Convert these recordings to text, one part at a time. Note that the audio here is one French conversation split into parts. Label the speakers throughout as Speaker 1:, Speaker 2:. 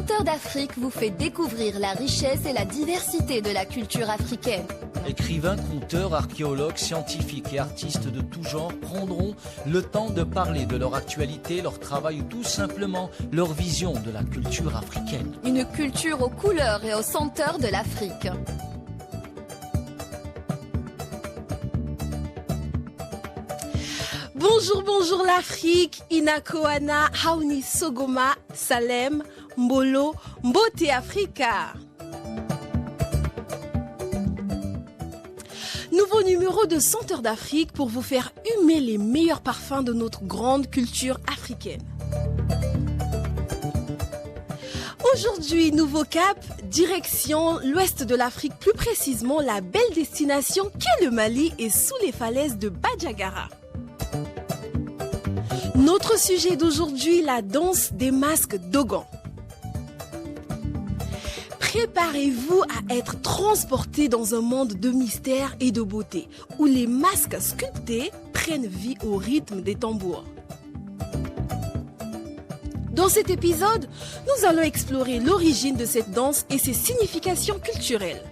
Speaker 1: Senteurs d'Afrique vous fait découvrir la richesse et la diversité de la culture africaine.
Speaker 2: Écrivains, conteurs, archéologues, scientifiques et artistes de tout genre prendront le temps de parler de leur actualité, leur travail ou tout simplement leur vision de la culture africaine.
Speaker 1: Une culture aux couleurs et aux senteurs de l'Afrique.
Speaker 3: Bonjour, bonjour l'Afrique, Inakoana, Hauni Sogoma, Salem, Mbolo, Mbote Africa. Nouveau numéro de Senteurs d'Afrique pour vous faire humer les meilleurs parfums de notre grande culture africaine. Aujourd'hui, nouveau cap, direction l'ouest de l'Afrique, plus précisément la belle destination qu'est le Mali et sous les falaises de Badjagara. Notre sujet d'aujourd'hui, la danse des masques Dogon. Préparez-vous à être transporté dans un monde de mystère et de beauté, où les masques sculptés prennent vie au rythme des tambours. Dans cet épisode, nous allons explorer l'origine de cette danse et ses significations culturelles.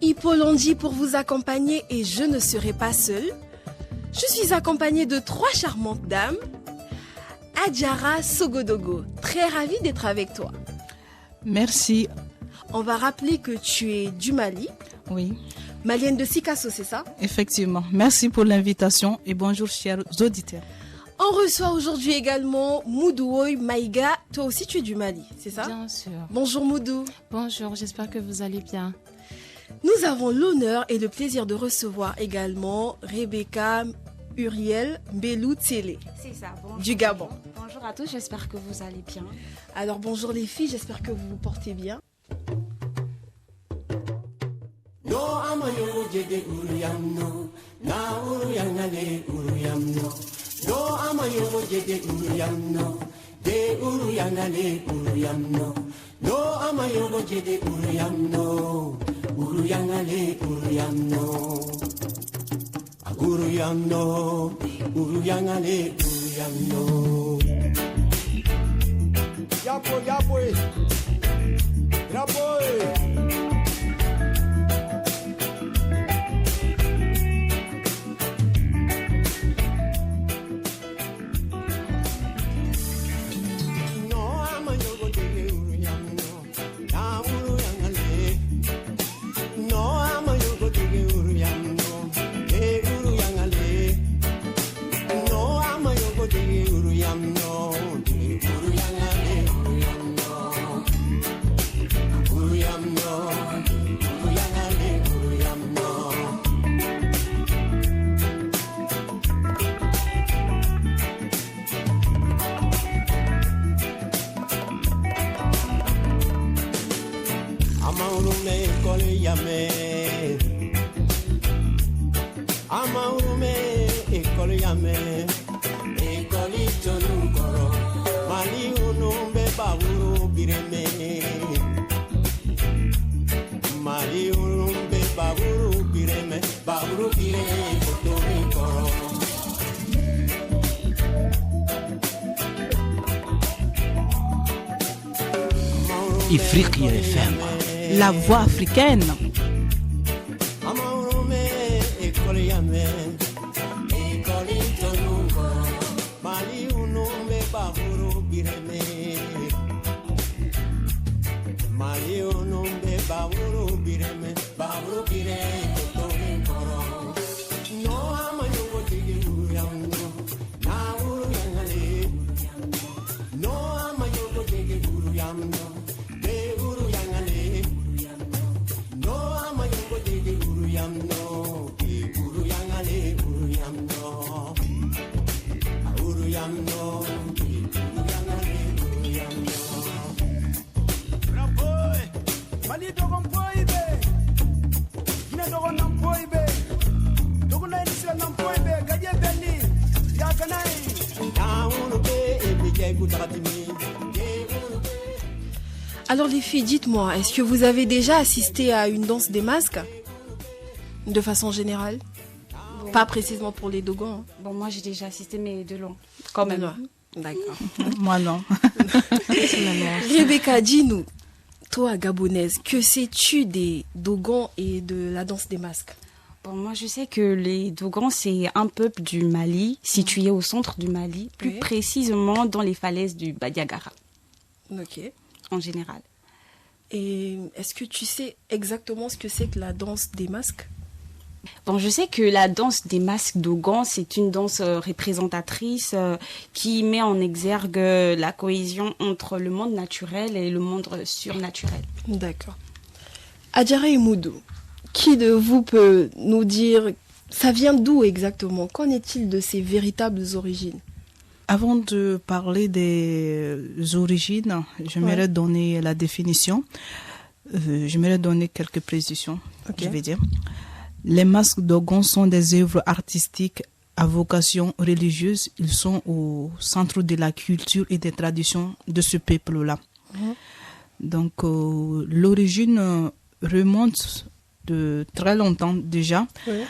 Speaker 3: Hippo Londi pour vous accompagner et je ne serai pas seule. Je suis accompagnée de 3 charmantes dames. Adjara Sogodogo, très ravie d'être avec toi.
Speaker 4: Merci.
Speaker 3: On va rappeler que tu es du Mali.
Speaker 4: Oui.
Speaker 3: Malienne de Sikasso, c'est ça?
Speaker 4: Effectivement. Merci pour l'invitation et bonjour chers auditeurs.
Speaker 3: On reçoit aujourd'hui également Moudouoy Maïga. Toi aussi tu es du Mali, c'est ça?
Speaker 5: Bien sûr.
Speaker 3: Bonjour Moudou.
Speaker 5: Bonjour, j'espère que vous allez bien.
Speaker 3: Nous avons l'honneur et le plaisir de recevoir également Rebecca Uriel Mbelou Tsele.
Speaker 6: C'est ça, bonjour.
Speaker 3: Du Gabon.
Speaker 6: Bonjour à tous, j'espère que vous allez bien.
Speaker 3: Alors bonjour les filles, j'espère que vous vous portez bien.
Speaker 7: No amayo jede uruyamno na uruyangale uruyamno no amayo jede uruyamno de uruyangale uruyamno no amayo jede uruyamno uruyangale uruyamno uruyamno uruyangale uruyamno yapo yapo yapo.
Speaker 2: Ifriqiya FM,
Speaker 4: la voix africaine.
Speaker 3: Alors les filles, dites-moi, est-ce que vous avez déjà assisté à une danse des masques? De façon générale?
Speaker 6: Bon.
Speaker 3: Pas précisément pour les Dogons. Hein.
Speaker 6: Bon, moi j'ai déjà assisté, mais de loin, quand même.
Speaker 3: D'accord.
Speaker 4: Moi, non.
Speaker 3: Rebecca, dis-nous, toi, gabonaise, que sais-tu des Dogons et de la danse des masques?
Speaker 6: Bon, moi, je sais que les Dogons, c'est un peuple du Mali, situé au centre du Mali, plus
Speaker 3: Oui.
Speaker 6: précisément dans les falaises du Badiagara,
Speaker 3: Ok.
Speaker 6: en général.
Speaker 3: Et est-ce que tu sais exactement ce que c'est que la danse des masques?
Speaker 6: Bon, je sais que la danse des masques Dogon, c'est une danse représentatrice qui met en exergue la cohésion entre le monde naturel et le monde surnaturel.
Speaker 3: D'accord. Adjara et Moudou, qui de vous peut nous dire, ça vient d'où exactement? Qu'en est-il de ses véritables origines?
Speaker 4: Avant de parler des origines, j'aimerais donner la définition. J'aimerais donner quelques précisions,
Speaker 3: Ok.
Speaker 4: je vais dire. Les masques Dogon sont des œuvres artistiques à vocation religieuse. Ils sont au centre de la culture et des traditions de ce peuple-là. Donc, l'origine remonte de très longtemps déjà.
Speaker 3: Oui.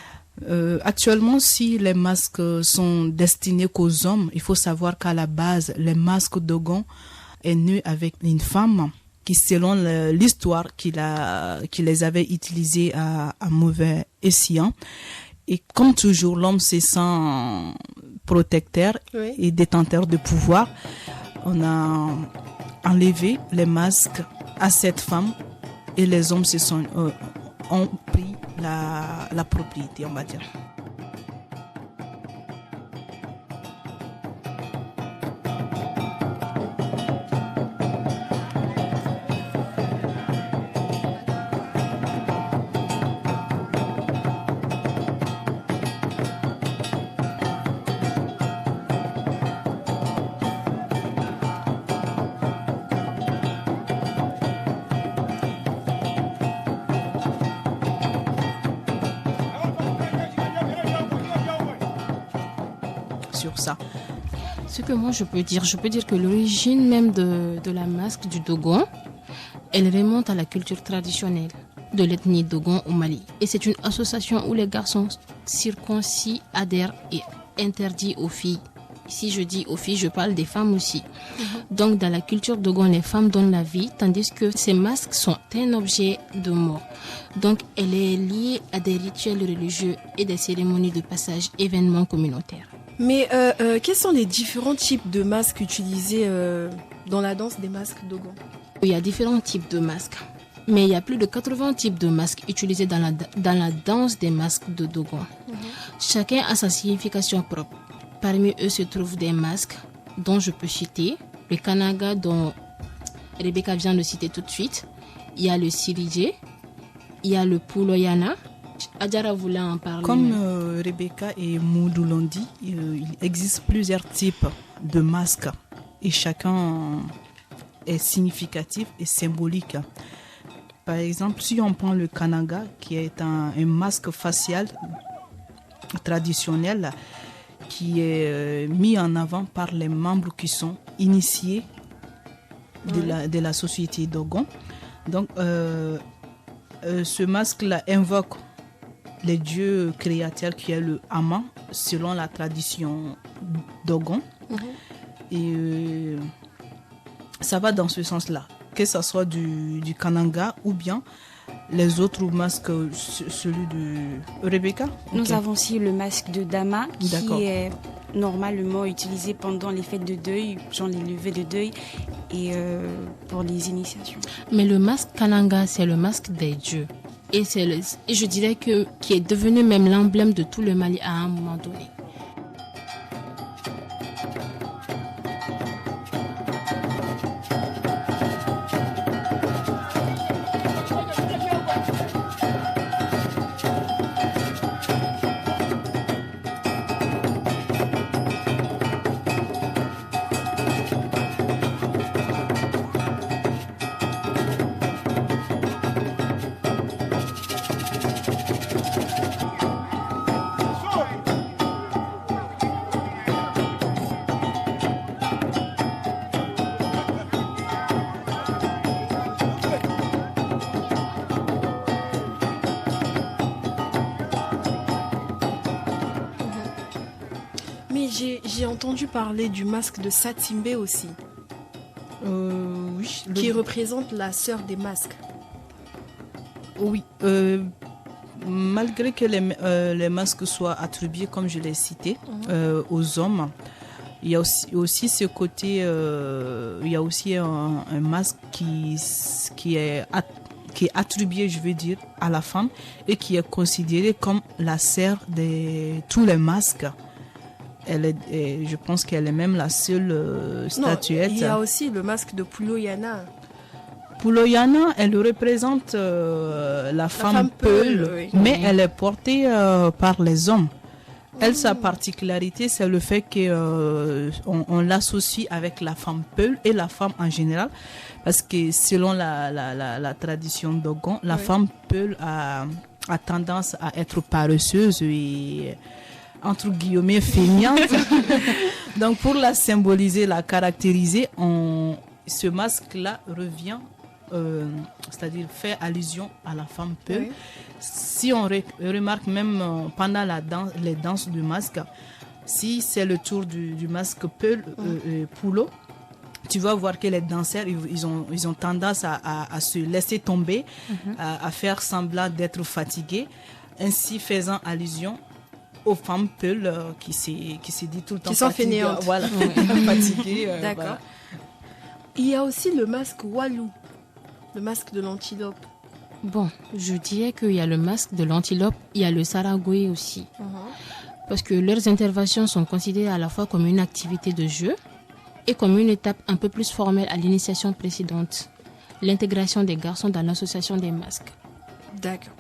Speaker 4: Actuellement, si les masques sont destinés qu'aux hommes, il faut savoir qu'à la base, les masques Dogon est né avec une femme qui, selon l'histoire, qui les avait utilisés à mauvais escient. Et comme toujours, l'homme se sent protecteur
Speaker 3: Oui.
Speaker 4: et détenteur de pouvoir. On a enlevé les masques à cette femme et les hommes ont pris la propriété, on va dire. Sur ça.
Speaker 5: Ce que moi je peux dire que l'origine même de la masque du Dogon, elle remonte à la culture traditionnelle de l'ethnie Dogon au Mali. Et c'est une association où les garçons circoncis adhèrent et interdits aux filles. Si je dis aux filles, je parle des femmes aussi. Donc dans la culture Dogon, les femmes donnent la vie, tandis que ces masques sont un objet de mort. Donc elle est liée à des rituels religieux et des cérémonies de passage, événements communautaires.
Speaker 3: Mais quels sont les différents types de masques utilisés dans la danse des masques Dogon?
Speaker 5: Il y a différents types de masques, mais il y a plus de 80 types de masques utilisés dans la danse des masques de Dogon. Chacun a sa signification propre. Parmi eux se trouvent des masques dont je peux citer le Kanaga dont Rebecca vient de citer tout de suite. Il y a le Siridje, il y a le Puloyana. Adjara voulait en parler.
Speaker 4: Comme Rebecca et Moudou l'ont dit, il existe plusieurs types de masques et chacun est significatif et symbolique. Par exemple, si on prend le Kanaga, qui est un masque facial traditionnel qui est mis en avant par les membres qui sont initiés de la société Dogon. Donc, ce masque-là invoque les dieux créateurs qui est le Ama, selon la tradition Dogon. Et ça va dans ce sens-là, que ce soit du Kananga ou bien les autres masques, celui de Rebecca.
Speaker 6: Nous
Speaker 4: Ok.
Speaker 6: avons aussi le masque de Dama
Speaker 4: D'accord.
Speaker 6: qui est normalement utilisé pendant les fêtes de deuil, genre les levées de deuil et pour les initiations.
Speaker 5: Mais le masque Kananga, c'est le masque des dieux. Et je dirais qui est devenu même l'emblème de tout le Mali à un moment donné.
Speaker 3: Mais j'ai entendu parler du masque de Satimbe aussi,
Speaker 4: Oui.
Speaker 3: qui représente la sœur des masques.
Speaker 4: Oui. Malgré que les masques soient attribués, comme je l'ai cité, aux hommes, il y a aussi ce côté, il y a aussi un masque qui est attribué, je veux dire, à la femme et qui est considéré comme la sœur de tous les masques. Je pense qu'elle est même la seule statuette.
Speaker 3: Non, il y a aussi le masque de Puloyana.
Speaker 4: Puloyana, elle représente la femme Peul,
Speaker 3: oui.
Speaker 4: mais elle est portée par les hommes. Elle, sa particularité, c'est le fait qu'on l'associe avec la femme Peul et la femme en général, parce que selon la tradition Dogon, la femme Peul a tendance à être paresseuse et entre guillemets feignante. Donc pour la symboliser, la caractériser, ce masque-là revient, c'est-à-dire fait allusion à la femme Peul. Oui. Si on remarque même pendant les danses du masque, si c'est le tour du masque Peul Poulo, tu vas voir que les danseurs, ils ont tendance à se laisser tomber, à faire semblant d'être fatigués, ainsi faisant allusion aux femmes Peul qui se dit tout le temps
Speaker 3: qui sont fainéantes.
Speaker 4: Voilà, fatiguées.
Speaker 3: D'accord.
Speaker 4: Voilà.
Speaker 3: Il y a aussi le masque Walou, le masque de l'antilope.
Speaker 5: Bon, je dirais qu'il y a le masque de l'antilope, il y a le Saragoué aussi. Parce que leurs interventions sont considérées à la fois comme une activité de jeu et comme une étape un peu plus formelle à l'initiation précédente, l'intégration des garçons dans l'association des masques.
Speaker 3: D'accord.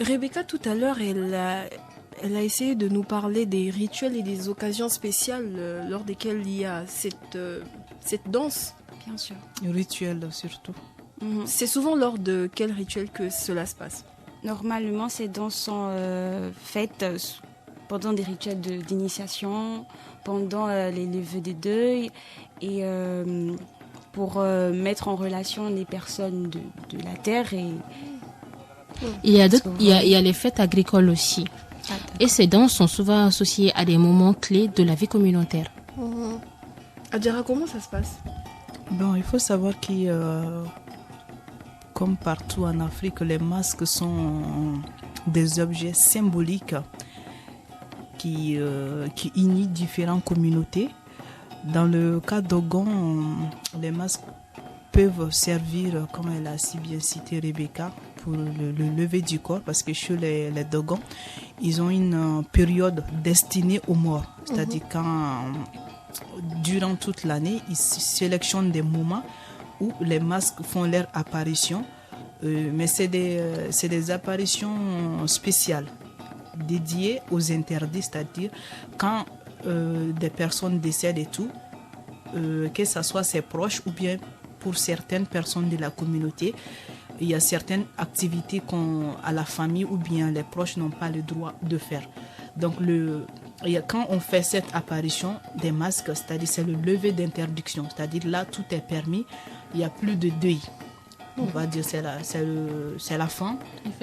Speaker 3: Rebecca, tout à l'heure, elle a essayé de nous parler des rituels et des occasions spéciales lors desquelles il y a cette danse.
Speaker 6: Bien sûr.
Speaker 4: Rituel surtout.
Speaker 3: C'est souvent lors de quel rituel que cela se passe?
Speaker 6: Normalement, ces danses sont faites pendant des rituels d'initiation, pendant les levées des deuils et pour mettre en relation les personnes de la terre. Et
Speaker 5: il y a les fêtes agricoles aussi. Et ces danses sont souvent associées à des moments clés de la vie communautaire.
Speaker 3: Adjara, comment ça se passe?
Speaker 4: Bon, il faut savoir que comme partout en Afrique, les masques sont des objets symboliques qui unissent différentes communautés. Dans le cas d'Ogon, les masques peuvent servir, comme elle a si bien cité Rebecca, pour le lever du corps, parce que chez les Dogons, ils ont une période destinée aux morts. C'est-à-dire durant toute l'année, ils sélectionnent des moments où les masques font leur apparition, mais c'est des apparitions spéciales, dédiées aux interdits, c'est-à-dire quand des personnes décèdent et tout, que ce soit ses proches ou bien pour certaines personnes de la communauté, il y a certaines activités à la famille ou bien les proches n'ont pas le droit de faire. Donc quand on fait cette apparition des masques, c'est-à-dire c'est le lever d'interdiction, c'est-à-dire là tout est permis, il n'y a plus de deuil. On va dire c'est la fin.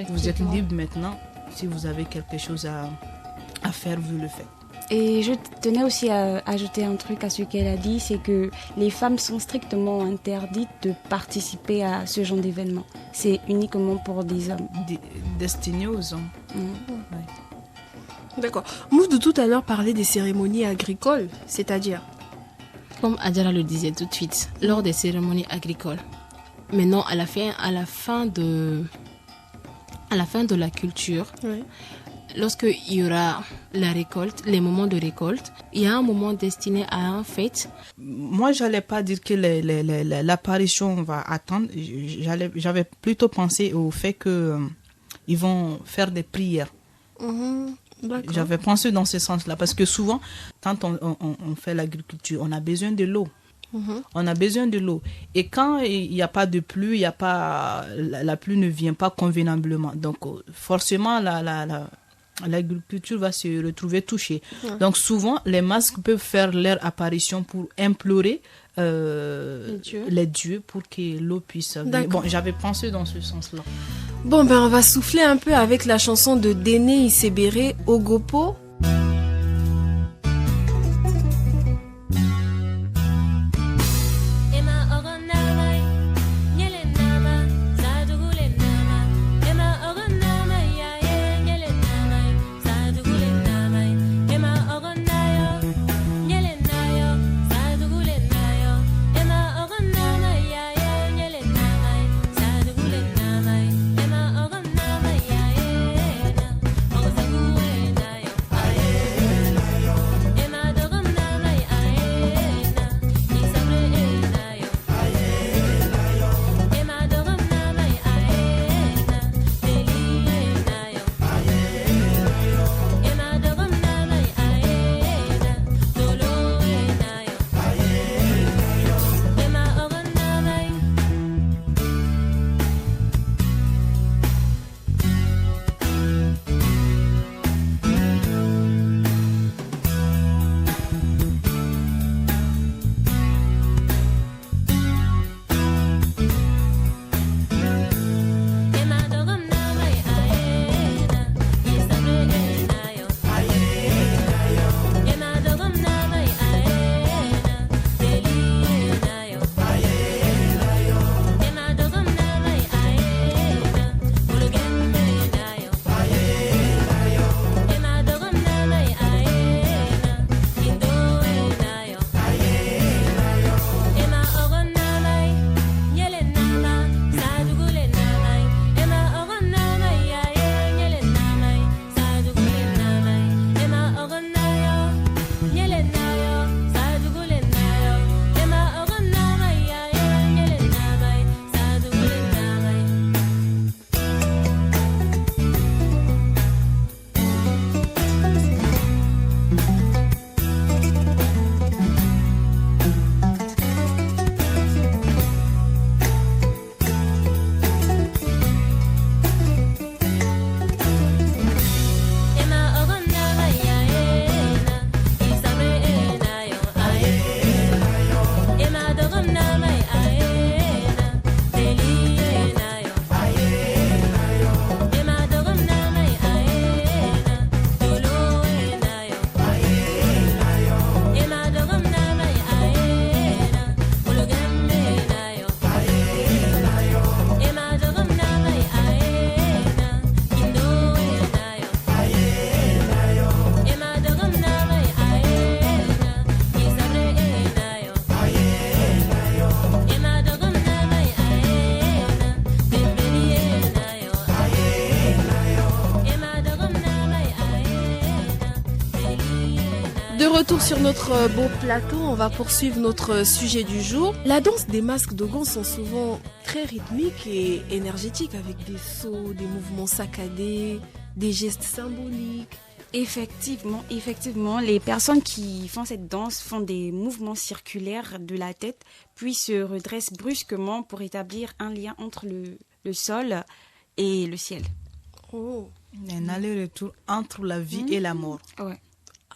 Speaker 4: Vous êtes libre maintenant. Si vous avez quelque chose à faire, vous le faites.
Speaker 6: Et je tenais aussi à ajouter un truc à ce qu'elle a dit, c'est que les femmes sont strictement interdites de participer à ce genre d'événement. C'est uniquement pour des hommes.
Speaker 4: Destiné aux hommes.
Speaker 6: Ouais.
Speaker 3: D'accord. Moudou tout à l'heure parlait des cérémonies agricoles, c'est-à-dire?
Speaker 5: Comme Adjara le disait tout de suite, lors des cérémonies agricoles. Maintenant, à la fin de la culture, oui. Lorsqu'il y aura la récolte, les moments de récolte, il y a un moment destiné à une fête.
Speaker 4: Moi, j'allais pas dire que l'apparition va attendre. J'avais plutôt pensé au fait que ils vont faire des prières. J'avais pensé dans ce sens-là parce que souvent, quand on fait l'agriculture, on a besoin de l'eau. On a besoin de l'eau. Et quand il n'y a pas de pluie, la pluie ne vient pas convenablement. Donc, forcément, l'agriculture va se retrouver touchée. Donc, souvent, les masques peuvent faire leur apparition pour implorer les dieux pour que l'eau puisse venir. Bon, j'avais pensé dans ce sens-là.
Speaker 3: Bon, on va souffler un peu avec la chanson de Déné Isebéré, Ogopo. De retour sur notre beau plateau, on va poursuivre notre sujet du jour. La danse des masques Dogon sont souvent très rythmiques et énergétiques avec des sauts, des mouvements saccadés, des gestes symboliques.
Speaker 6: Effectivement, les personnes qui font cette danse font des mouvements circulaires de la tête, puis se redressent brusquement pour établir un lien entre le sol et le ciel.
Speaker 3: Oh,
Speaker 4: Un aller-retour entre la vie et la mort.
Speaker 6: Ouais.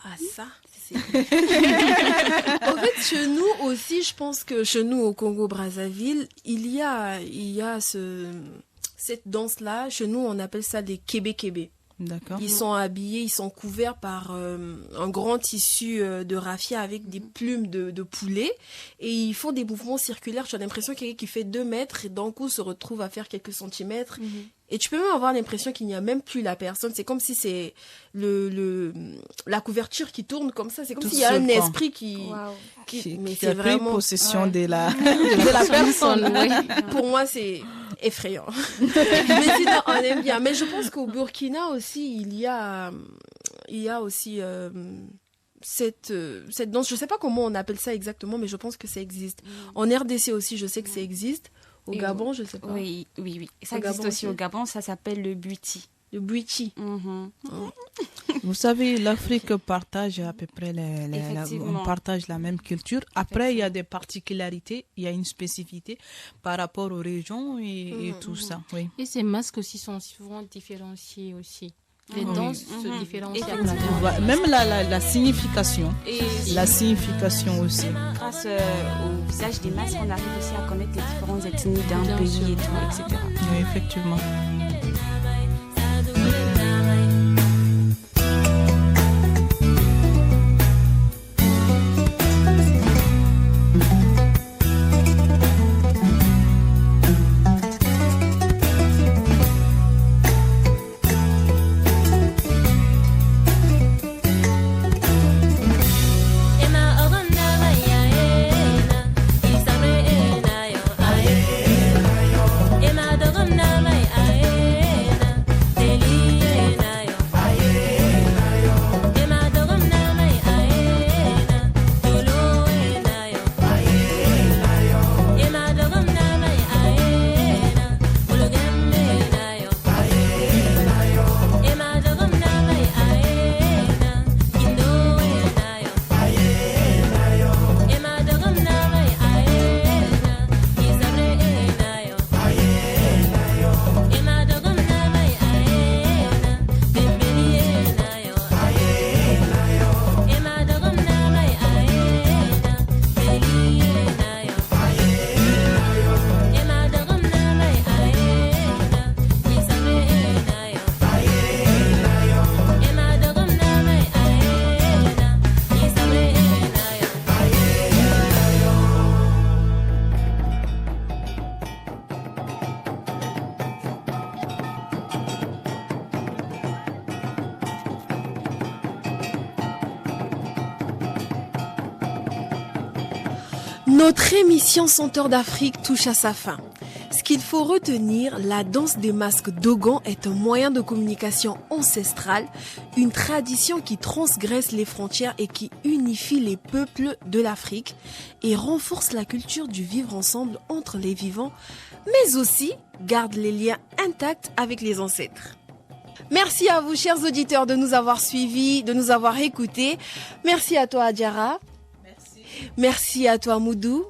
Speaker 3: ah ça, c'est... En fait, chez nous aussi, je pense que chez nous au Congo-Brazzaville, il y a cette danse-là. Chez nous, on appelle ça des kébé-kébé.
Speaker 4: D'accord.
Speaker 3: Ils sont habillés, ils sont couverts par un grand tissu de raffia avec des plumes de poulet et ils font des mouvements circulaires. Tu as l'impression qu'il y a quelqu'un qui fait 2 mètres et d'un coup se retrouve à faire quelques centimètres. Et tu peux même avoir l'impression qu'il n'y a même plus la personne. C'est comme si c'est la couverture qui tourne comme ça. C'est comme
Speaker 4: Tout
Speaker 3: s'il y a un
Speaker 4: se prend.
Speaker 3: esprit qui mais
Speaker 4: Qui a
Speaker 3: c'est
Speaker 4: pris
Speaker 3: vraiment
Speaker 4: possession de la...
Speaker 3: de la personne. Pour moi, c'est effrayant. Mais sinon, on aime bien. Mais je pense qu'au Burkina aussi, il y a aussi cette danse. Je sais pas comment on appelle ça exactement, mais je pense que ça existe. En RDC aussi, je sais que ça existe. Au
Speaker 6: Et
Speaker 3: Gabon, je sais pas.
Speaker 6: Oui. Ça
Speaker 3: Au
Speaker 6: existe
Speaker 3: Gabon
Speaker 6: aussi
Speaker 3: aussi.
Speaker 6: au Gabon, ça s'appelle le buti.
Speaker 3: Le buichi.
Speaker 4: Vous savez, l'Afrique partage à peu près
Speaker 6: Effectivement.
Speaker 4: on partage la même culture. Après, il y a des particularités, il y a une spécificité par rapport aux régions et tout ça. Oui.
Speaker 5: Et ces masques aussi sont souvent différenciés aussi. Les
Speaker 4: Oui.
Speaker 5: danses se différencient à
Speaker 6: Effectivement.
Speaker 5: travers.
Speaker 4: Même la signification.
Speaker 6: Et
Speaker 4: La signification aussi.
Speaker 6: grâce au visage des masques, on arrive aussi à connaître les différentes ethnies d'un
Speaker 5: Bien
Speaker 6: pays
Speaker 5: sûr.
Speaker 6: et tout, etc.
Speaker 4: Oui, effectivement.
Speaker 3: Notre émission Senteur d'Afrique touche à sa fin. Ce qu'il faut retenir, la danse des masques Dogon est un moyen de communication ancestrale, une tradition qui transgresse les frontières et qui unifie les peuples de l'Afrique et renforce la culture du vivre ensemble entre les vivants, mais aussi garde les liens intacts avec les ancêtres. Merci à vous, chers auditeurs, de nous avoir suivis, de nous avoir écoutés. Merci à toi, Adjara. Merci à toi, Moudou.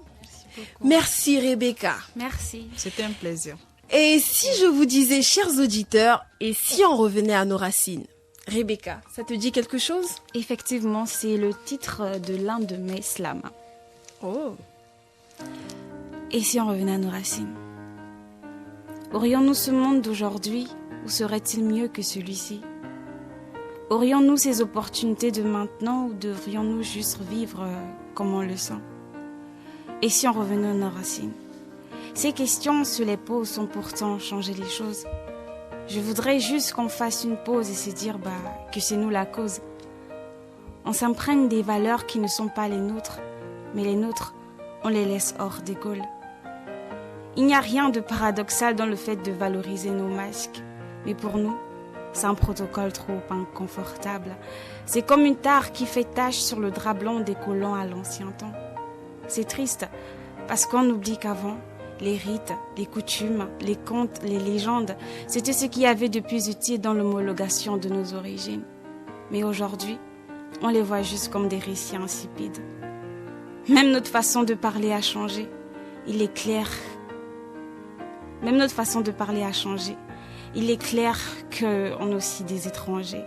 Speaker 3: Merci, Rebecca.
Speaker 6: Merci.
Speaker 4: C'était un plaisir.
Speaker 3: Et si je vous disais, chers auditeurs, et si on revenait à nos racines? Rebecca, ça te dit quelque chose?
Speaker 6: Effectivement, c'est le titre de l'un de mes slams.
Speaker 3: Oh.
Speaker 6: Et si on revenait à nos racines? Aurions-nous ce monde d'aujourd'hui ou serait-il mieux que celui-ci? Aurions-nous ces opportunités de maintenant ou devrions-nous juste vivre comme on le sent? Et si on revenait à nos racines? Ces questions, on se les pose sans pourtant changer les choses. Je voudrais juste qu'on fasse une pause et se dire que c'est nous la cause. On s'imprègne des valeurs qui ne sont pas les nôtres, mais les nôtres, on les laisse hors d'école. Il n'y a rien de paradoxal dans le fait de valoriser nos masques, mais pour nous, C'est un protocole trop inconfortable. C'est comme une tare qui fait tache sur le drap blanc des colons à l'ancien temps. C'est triste parce qu'on oublie qu'avant, les rites, les coutumes, les contes, les légendes, c'était ce qu'il y avait de plus utile dans l'homologation de nos origines. Mais aujourd'hui, on les voit juste comme des récits insipides. Même notre façon de parler a changé. Il est clair. Même notre façon de parler a changé. Il est clair qu'on est aussi des étrangers.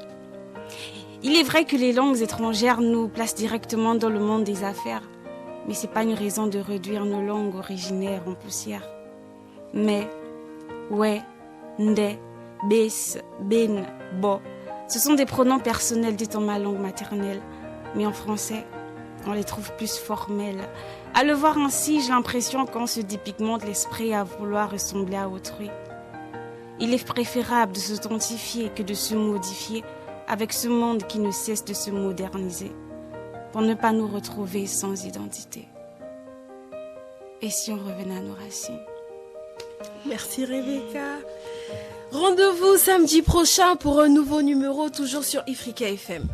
Speaker 6: Il est vrai que les langues étrangères nous placent directement dans le monde des affaires. Mais ce n'est pas une raison de réduire nos langues originaires en poussière. Mais, ouais, nde, bes, ben, bo, ce sont des pronoms personnels dits en ma langue maternelle. Mais en français, on les trouve plus formels. À le voir ainsi, j'ai l'impression qu'on se dépigmente l'esprit à vouloir ressembler à autrui. Il est préférable de s'authentifier que de se modifier avec ce monde qui ne cesse de se moderniser, pour ne pas nous retrouver sans identité. Et si on revenait à nos racines?
Speaker 3: Merci Rebecca. Rendez-vous samedi prochain pour un nouveau numéro, toujours sur Ifrica FM.